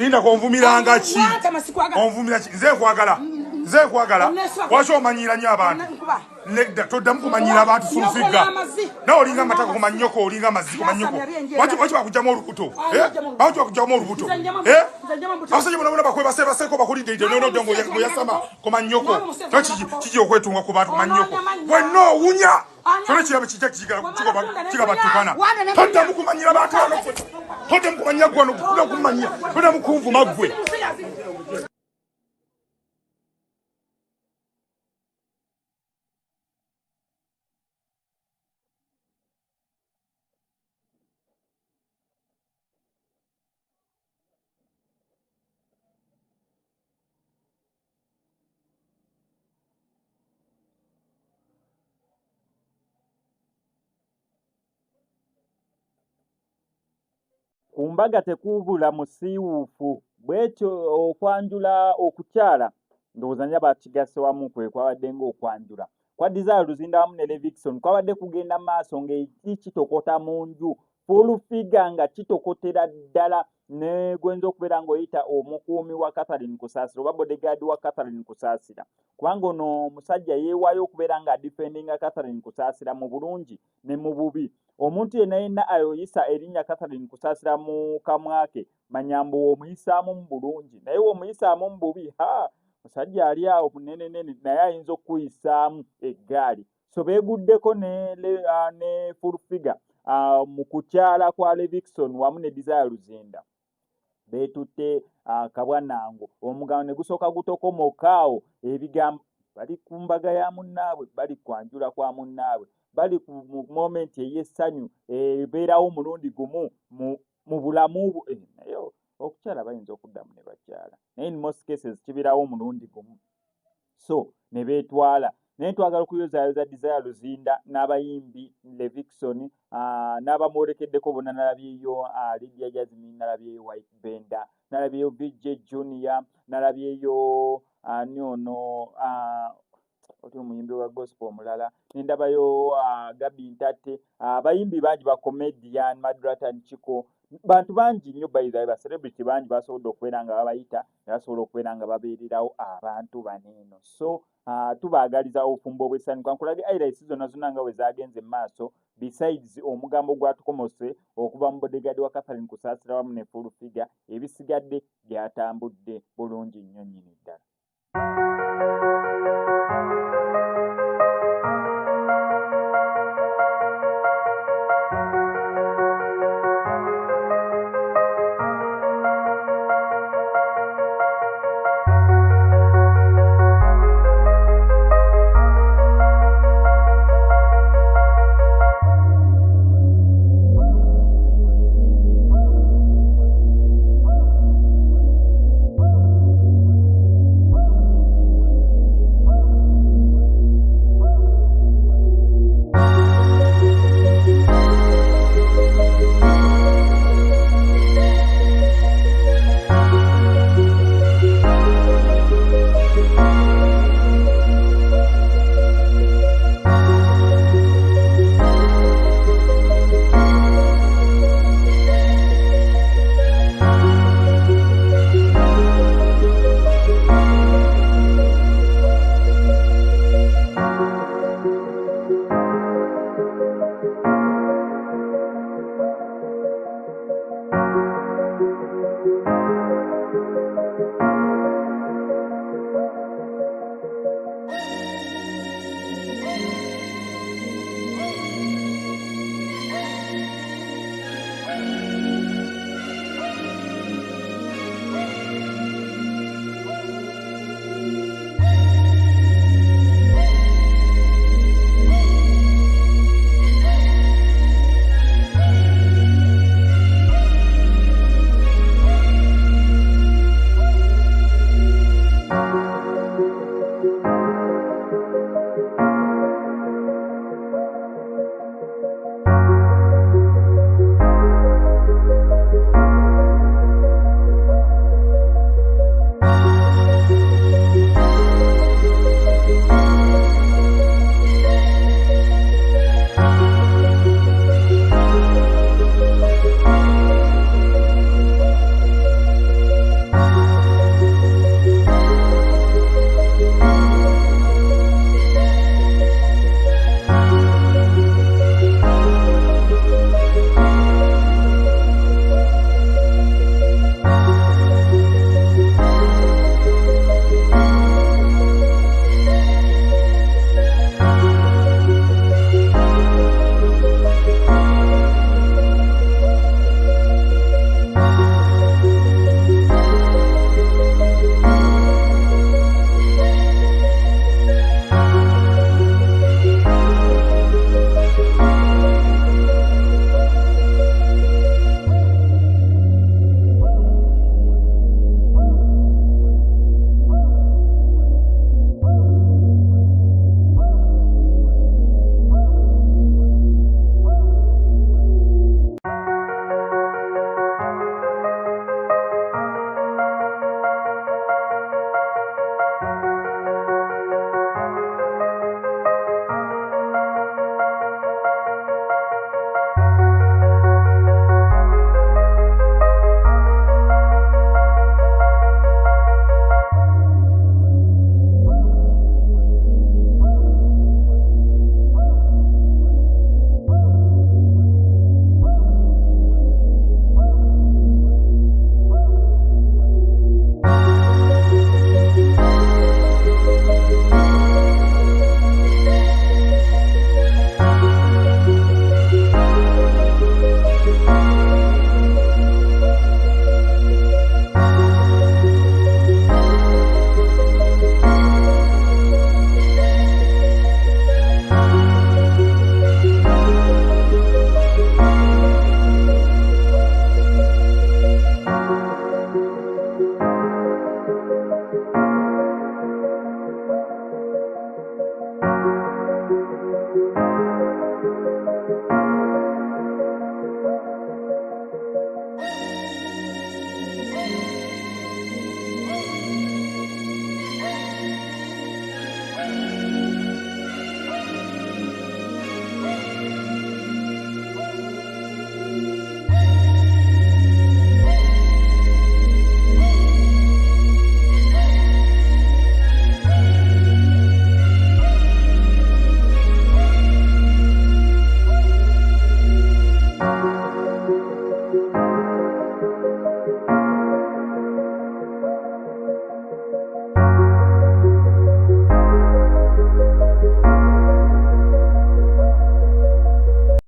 Sinda konvumiranga ki? Onvumira ki? Nze nkwagala. Waki omanyira nnyo abantu? Nedda toddamu kumanyira abantu fulufiga. Nawe olinga amataka ku mannyoko, olinga amazzi ku mannyoko. Waki bakugyamu olubuto? Waki bakugyamu olubuto? Abasajja bonna baseeko bakulidde n'odda ng'oyasama ku mannyoko. Kiki okwetunga ku bantu ku mannyoko? Bwenna owunya kyona kirabo kijja kigabattukana. Toddamu kumanyira bantu wano. Toddamu kumanyira gwano. Toddamu kunvuma ggwe. Kumbaga tekubula musiiwuufu bwekyo okwanjula okukyala ndowooza nnyo bakigase wamu kwe kwabadde ng'okwanjula kwa Desire Luzinda wamu ne Levikson kwabadde kugenda maaso ng'eki kitokota mu nju fulufiga nga kitokotera ddala ne gwenza okubeera ng'oyita omukuumi wa Catherine Kusaasira oba bodyguard wa Catherine Kusaasira kubanga ono omusajja yeewaayo okubeera ng'adifendinga Catherine Kusaasira mu bulungi ne mu bubi. Omuntu yenna ayoyisa erinnya Catherine Kusaasira mu kamwa ke manya mbu omuyisaamu mu bulungi naye omuyisaamu mu bubi musajja ali awo munene naye ayinza okuyisaamu eggaali so beeguddeko ne fulufiga mu kukyala kwa Levikson wamu ne Desire Luzinda beetutte kabwanango omugambo ne gusooka gutokomokaawo ebigambo bali ku mbaga ya munnaabwe bali kwanjula kwa munnaabwe bali ku moment ey'essanyu ebeerawo mulundi gumu mu bulamu naye okukyala bayinza okuddamu ne bakyala naye in most cases kibirawo mulundi gumu so ne beetwala naye twagala okuyozaayoza Desire Luzinda n'abayimbi Levikson n'abamwolekeddeko bonna nalabyeyo Lydia Jasmine nalabyeyo White Benda nalabyeyo VJ Junior nalabyeyo ani ono oti omuyimbi wa gospel omulala nendabayo Gabi Ntate abayimbi bangi ba comedian Madratan Chiko bantu bangi nnyo bayizayo ba celebrity bangi basobodde okubeera nga babayita basobola okubeera nga babeererawo abantu baneeno so tubaagaliza obufumbo obw'essanyu kankulage highlights zonna nga bwe zaagenze mu maaso besides omugambo gwatukomose okuva mu bodyguard wa Catherine Kusaasira wamu ne fulufiga ebisigadde byatambudde bulungi nnyo nnyini ddala.